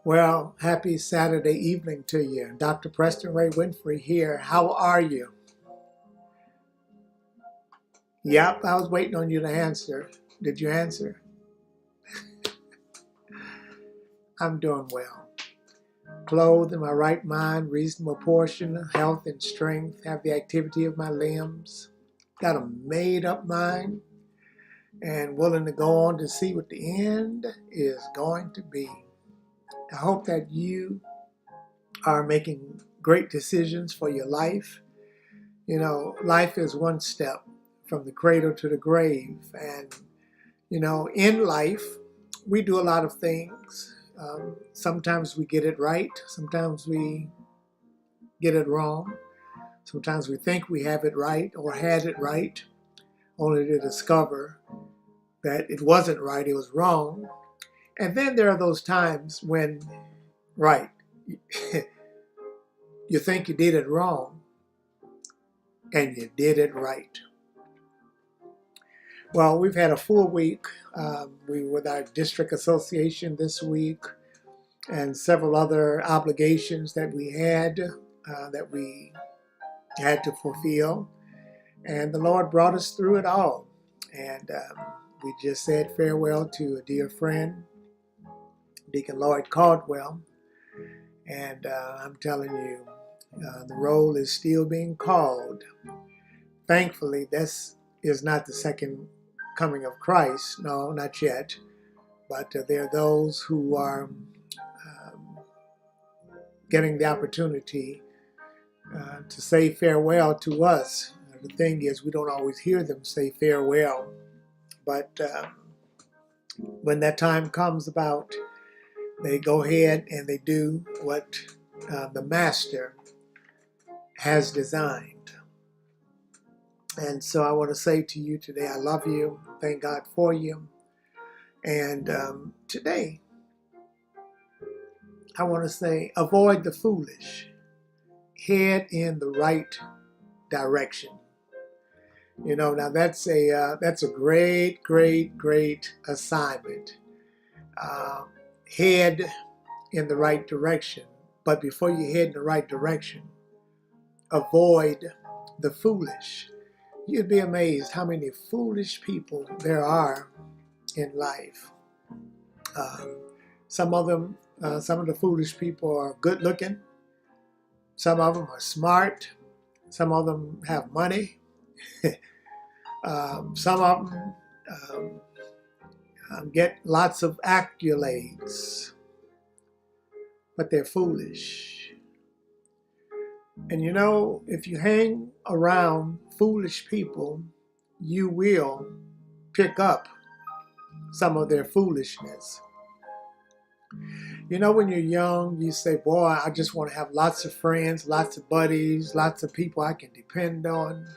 Well, happy Saturday evening to you. Dr. Preston Ray Winfrey here. How are you? Yep, I was waiting on you to answer. Did you answer? I'm doing well. Clothed in my right mind, reasonable portion, health and strength, have the activity of my limbs, got a made up mind, and willing to go on to see what the end is going to be. I hope that you are making great decisions for your life. You know, life is one step from the cradle to the grave. And, in life, we do a lot of things. Sometimes we get it right. Sometimes we get it wrong. Sometimes we think we have it right or had it right, only to discover that it wasn't right, it was wrong. And then there are those times when, right, you think you did it wrong and you did it right. Well, we've had a full week. We were with our district association this week and several other obligations that we had to fulfill. And the Lord brought us through it all. And we just said farewell to a dear friend, Deacon Lloyd Caldwell. And I'm telling you, the roll is still being called. Thankfully, this is not the second coming of Christ. No, not yet. But there are those who are getting the opportunity to say farewell to us. The thing is, we don't always hear them say farewell. But when that time comes about, they go ahead and they do what the Master has designed. And so I want to say to you today, I love you. Thank God for you. And today, I want to say, avoid the foolish. Head in the right direction. Now that's a great, great, great assignment. Head in the right direction. But before you head in the right direction, avoid the foolish. You'd be amazed how many foolish people there are in life. Some of the foolish people are good looking. Some of them are smart. Some of them have money. Some of them get lots of accolades, but they're foolish. And if you hang around foolish people, you will pick up some of their foolishness. When you're young, you say, boy, I just want to have lots of friends, lots of buddies, lots of people I can depend on.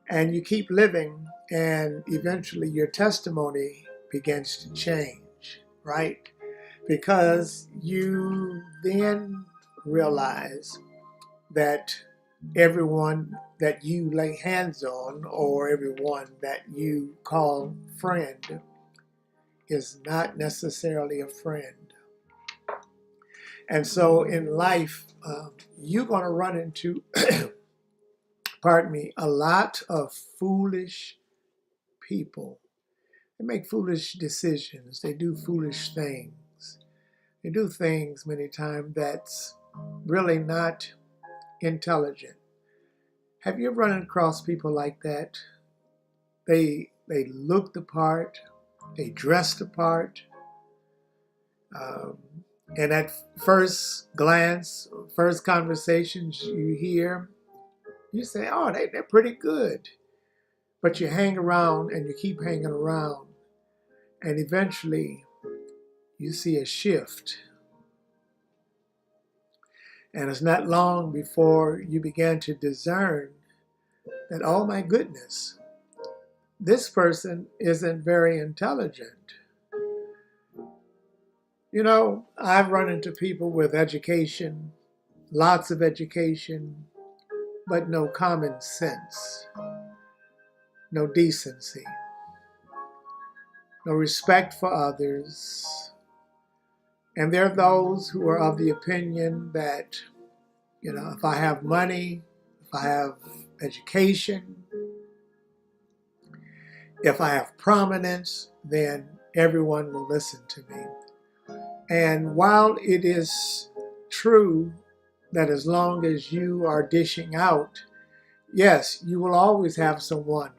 And you keep living, and eventually your testimony begins to change, right? Because you then realize that everyone that you lay hands on or everyone that you call friend is not necessarily a friend. And so in life, you're going to run into, a lot of foolish people. They make foolish decisions. They do foolish things. They do things many times that's really not intelligent. Have you ever run across people like that? They look the part. They dress the part. And at first glance, first conversations you hear, you say, oh, they're pretty good. But you hang around and you keep hanging around. And eventually you see a shift. And it's not long before you begin to discern that, oh my goodness, this person isn't very intelligent. I've run into people with education, lots of education, but no common sense, no decency, no respect for others, And there are those who are of the opinion that, if I have money, if I have education, if I have prominence, then everyone will listen to me. And while it is true that as long as you are dishing out, yes, you will always have someone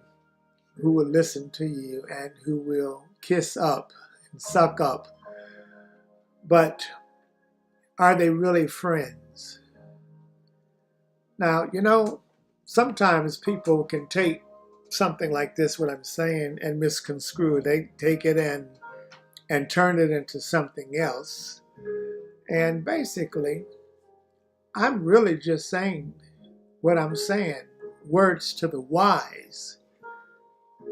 who will listen to you and who will kiss up and suck up. But are they really friends? Now, sometimes people can take something like this, what I'm saying, and misconstrue. They take it and turn it into something else. And basically, I'm really just saying what I'm saying. Words to the wise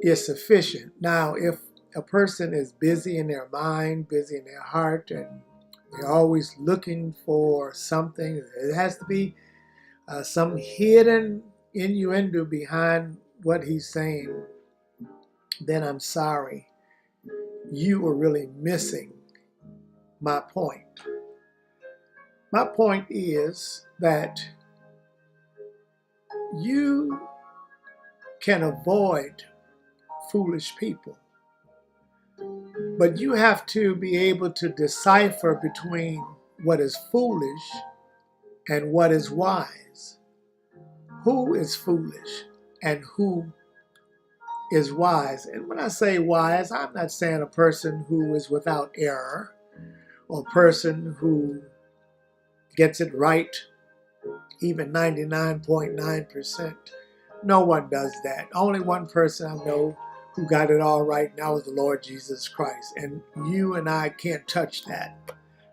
is sufficient. Now, if a person is busy in their mind, busy in their heart, and they're always looking for something, it has to be some hidden innuendo behind what he's saying, then I'm sorry. You are really missing my point. My point is that you can avoid foolish people, but you have to be able to decipher between what is foolish and what is wise. Who is foolish and who is wise? And when I say wise, I'm not saying a person who is without error or a person who gets it right even 99.9%. No one does that. Only one person I know who got it all right now is the Lord Jesus Christ. And you and I can't touch that,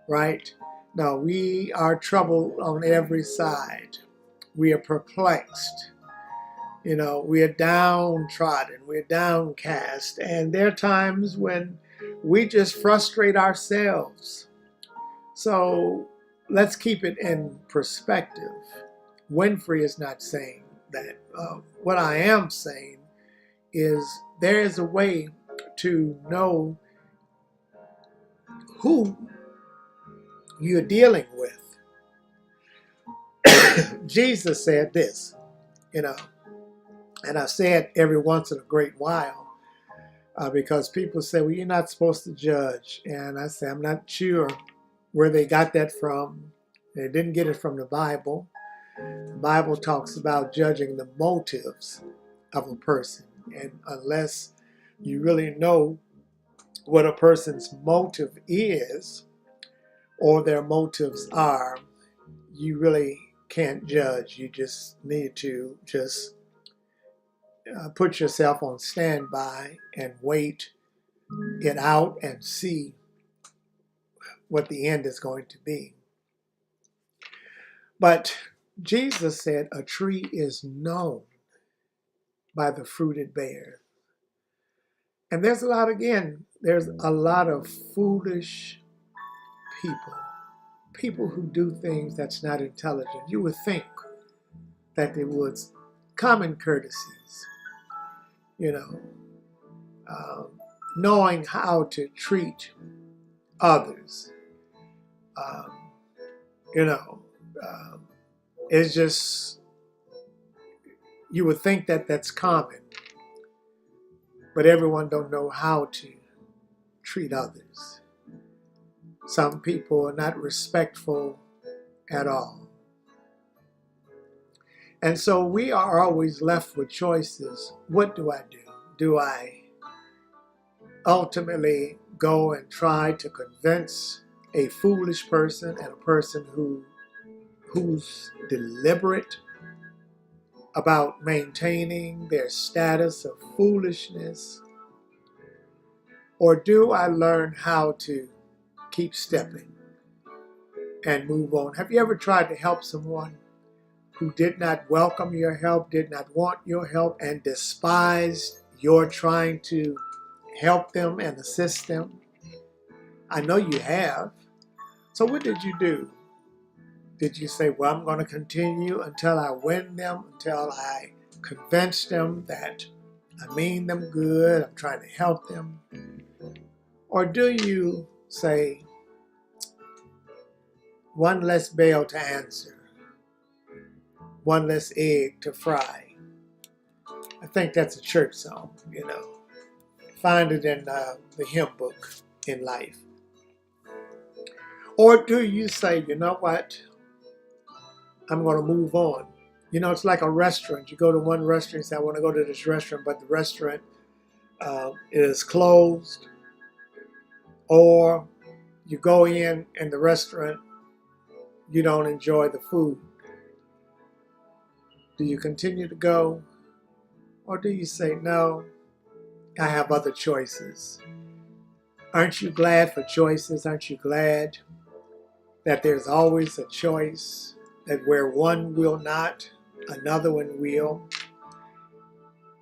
right? No, we are troubled on every side. We are perplexed. We are downtrodden. We're downcast. And there are times when we just frustrate ourselves. So let's keep it in perspective. Winfrey is not saying that. What I am saying is there is a way to know who you're dealing with. Jesus said this, and I say it every once in a great while because people say, well, you're not supposed to judge. And I say, I'm not sure where they got that from. They didn't get it from the Bible. The Bible talks about judging the motives of a person. And unless you really know what a person's motive is or their motives are, you really can't judge. You just need to just put yourself on standby and wait it out and see what the end is going to be. But Jesus said a tree is known by the fruit it bears. And there's a lot of foolish people who do things that's not intelligent. You would think that they would. Common courtesies, knowing how to treat others, it's just, you would think that that's common, but everyone don't know how to treat others. Some people are not respectful at all. And so we are always left with choices. What do I do? Do I ultimately go and try to convince a foolish person and a person who's deliberate about maintaining their status of foolishness? Or do I learn how to keep stepping and move on? Have you ever tried to help someone who did not welcome your help, did not want your help, and despised your trying to help them and assist them? I know you have. So what did you do? Did you say, well, I'm going to continue until I win them, until I convince them that I mean them good, I'm trying to help them? Or do you say, one less bell to answer, one less egg to fry. I think that's a church song, you know. Find it in the hymn book in life. Or do you say, you know what, I'm going to move on. You know, it's like a restaurant. You go to one restaurant and say, I want to go to this restaurant, but the restaurant is closed. Or you go in and the restaurant, you don't enjoy the food. Do you continue to go? Or do you say, no, I have other choices? Aren't you glad for choices? Aren't you glad that there's always a choice, that where one will not, another one will?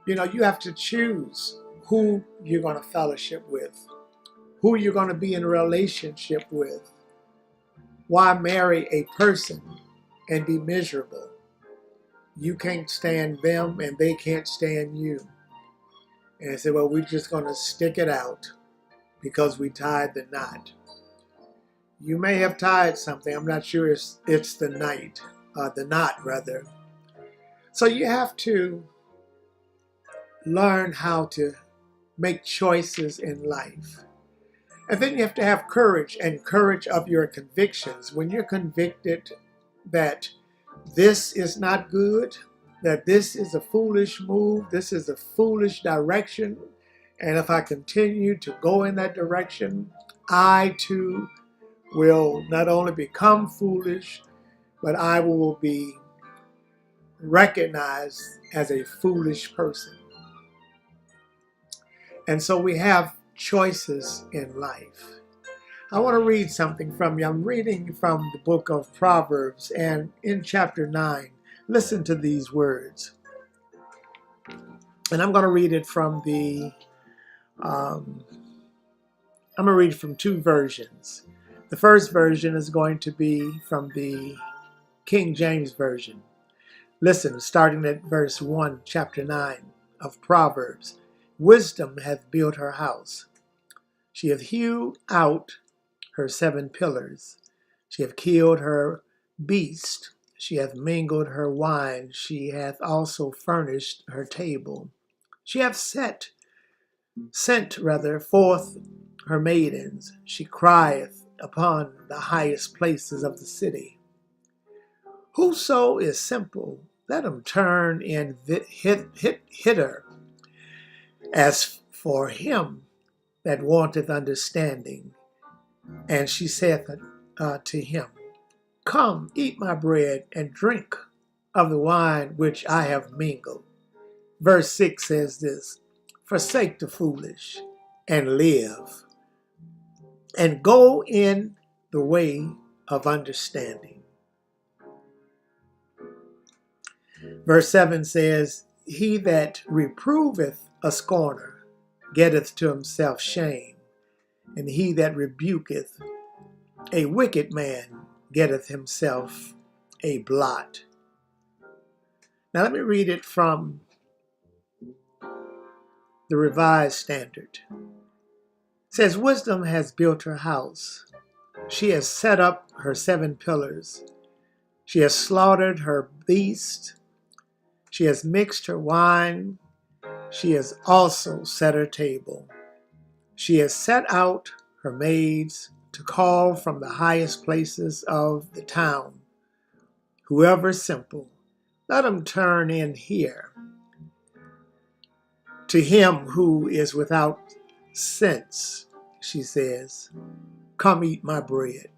You know, you have to choose who you're going to fellowship with, who you're going to be in a relationship with. Why marry a person and be miserable? You can't stand them and they can't stand you. And I said, well, we're just going to stick it out because we tied the knot. You may have tied something. I'm not sure it's the knot rather. So you have to learn how to make choices in life. And then you have to have courage, and courage of your convictions. When you're convicted that this is not good, that this is a foolish move, this is a foolish direction, and if I continue to go in that direction, I too will not only become foolish, but I will be recognized as a foolish person. And so we have choices in life. I want to read something from you. I'm reading from the book of Proverbs, and in chapter 9, listen to these words. And I'm going to read it from I'm going to read from two versions. The first version is going to be from the King James Version. Listen, starting at verse 1, chapter 9 of Proverbs. Wisdom hath built her house. She hath hewed out her 7 pillars. She hath killed her beast. She hath mingled her wine. She hath also furnished her table. She hath sent forth her maidens. She crieth upon the highest places of the city. Whoso is simple, let him turn in hither. As for him that wanteth understanding, and she saith to him, come, eat my bread, and drink of the wine which I have mingled. Verse 6 says this, forsake the foolish, and live, and go in the way of understanding. Verse 7 says, he that reproveth a scorner getteth to himself shame, and he that rebuketh a wicked man getteth himself a blot. Now let me read it from the Revised Standard. It says, wisdom has built her house. She has set up her 7 pillars. She has slaughtered her beast. She has mixed her wine. She has also set her table. She has set out her maids to call from the highest places of the town. Whoever is simple, let him turn in here. To him who is without sense, she says, come eat my bread,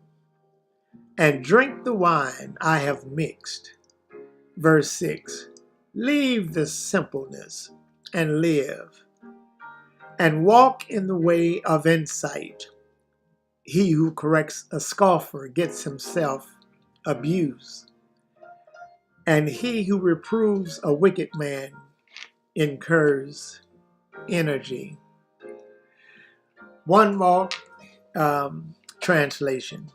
and drink the wine I have mixed. Verse 6, leave this simpleness and live, and walk in the way of insight. He who corrects a scoffer gets himself abused, and he who reproves a wicked man incurs energy. One more translation,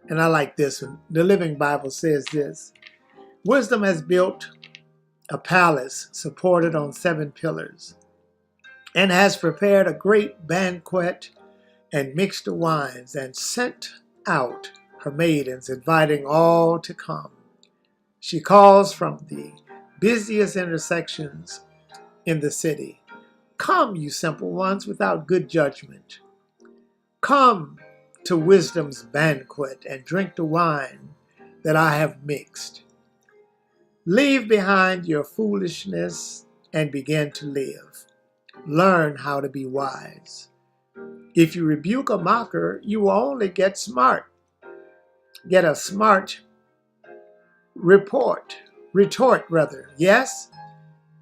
and I like this one. The Living Bible says this, wisdom has built a palace supported on 7 pillars, and has prepared a great banquet, and mixed the wines, and sent out her maidens, inviting all to come. She calls from the busiest intersections in the city. Come, you simple ones, without good judgment. Come to wisdom's banquet and drink the wine that I have mixed. Leave behind your foolishness and begin to live. Learn how to be wise. If you rebuke a mocker, you will only get smart. Get a smart retort. Yes,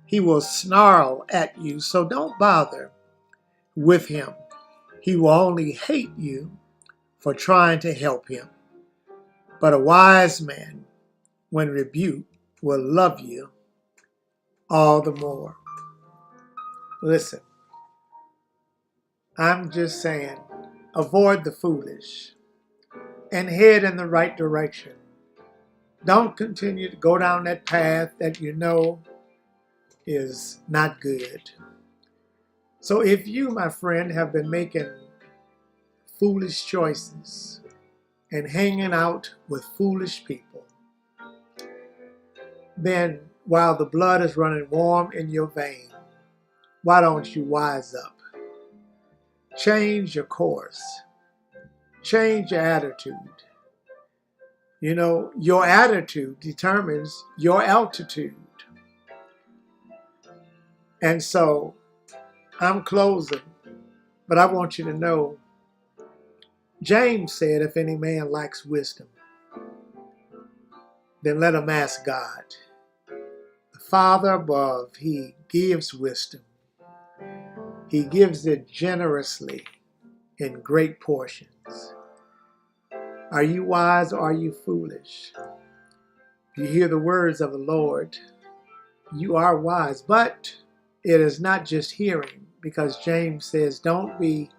he will snarl at you, so don't bother with him. He will only hate you for trying to help him. But a wise man, when rebuked, will love you all the more. Listen, I'm just saying, avoid the foolish and head in the right direction. Don't continue to go down that path that you know is not good. So if you, my friend, have been making foolish choices and hanging out with foolish people, then while the blood is running warm in your vein, why don't you wise up? Change your course. Change your attitude. You know, your attitude determines your altitude. And so I'm closing, but I want you to know, James said, if any man lacks wisdom, then let him ask God. The Father above, he gives wisdom. He gives it generously in great portions. Are you wise or are you foolish? If you hear the words of the Lord, you are wise. But it is not just hearing, because James says, don't be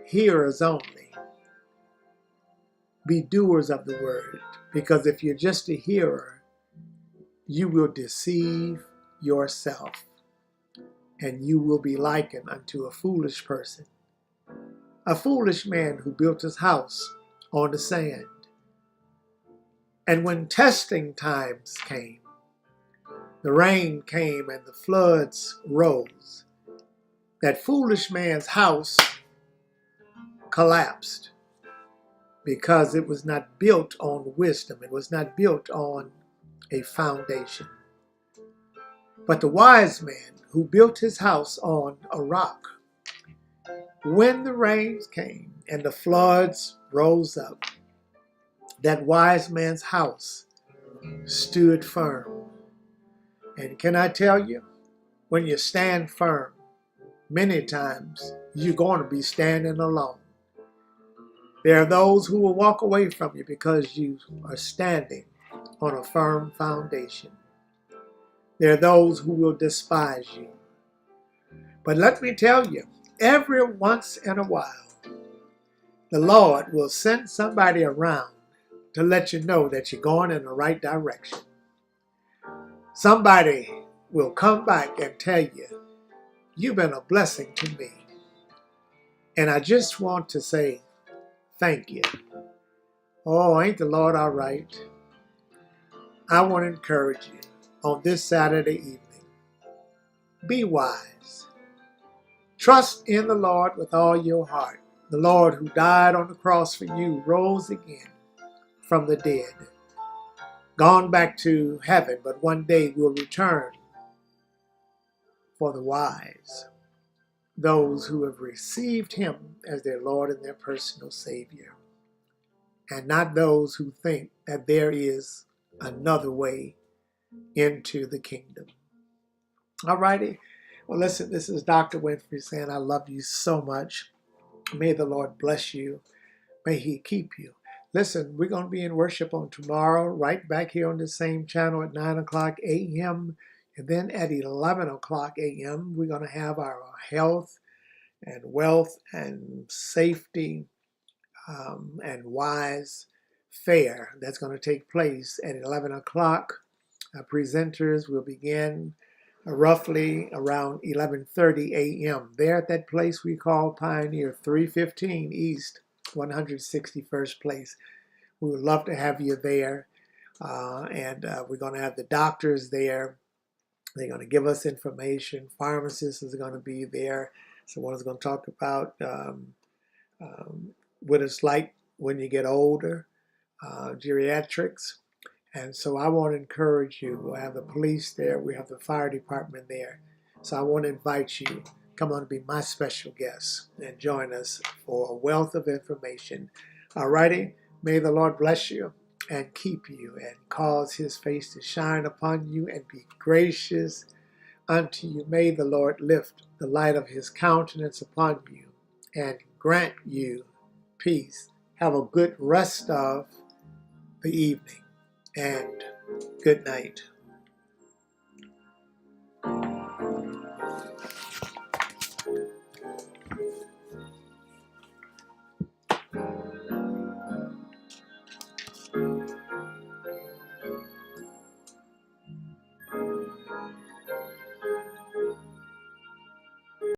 hearers only. Be doers of the word. Because if you're just a hearer, you will deceive yourself, and you will be likened unto a foolish person. A foolish man who built his house on the sand. And when testing times came, the rain came and the floods rose, that foolish man's house collapsed because it was not built on wisdom. It was not built on a foundation. But the wise man who built his house on a rock, when the rains came and the floods rose up, that wise man's house stood firm. And can I tell you, when you stand firm, many times you're going to be standing alone. There are those who will walk away from you because you are standing on a firm foundation. There are those who will despise you. But let me tell you, every once in a while, the Lord will send somebody around to let you know that you're going in the right direction. Somebody will come back and tell you, you've been a blessing to me. And I just want to say thank you. Oh, ain't the Lord all right? I want to encourage you on this Saturday evening. Be wise. Trust in the Lord with all your heart. The Lord who died on the cross for you rose again from the dead, gone back to heaven, but one day will return for the wise, those who have received him as their Lord and their personal Savior, and not those who think that there is another way into the kingdom. All righty. Well, listen, this is Dr. Winfrey saying I love you so much. May the Lord bless you. May he keep you. Listen, we're going to be in worship on tomorrow, right back here on the same channel at 9 o'clock a.m. And then at 11 o'clock a.m., we're going to have our health and wealth and safety and wise fair that's going to take place at 11 o'clock. Our presenters will begin roughly around 11:30 a.m. there at that place we call Pioneer, 315 East 161st Place. We would love to have you there. And we're going to have the doctors there. They're going to give us information. Pharmacists is going to be there. Someone's going to talk about what it's like when you get older, geriatrics. And so I want to encourage you. We'll have the police there. We have the fire department there. So I want to invite you. Come on and be my special guest and join us for a wealth of information. All righty. May the Lord bless you and keep you and cause his face to shine upon you and be gracious unto you. May the Lord lift the light of his countenance upon you and grant you peace. Have a good rest of the evening and good night.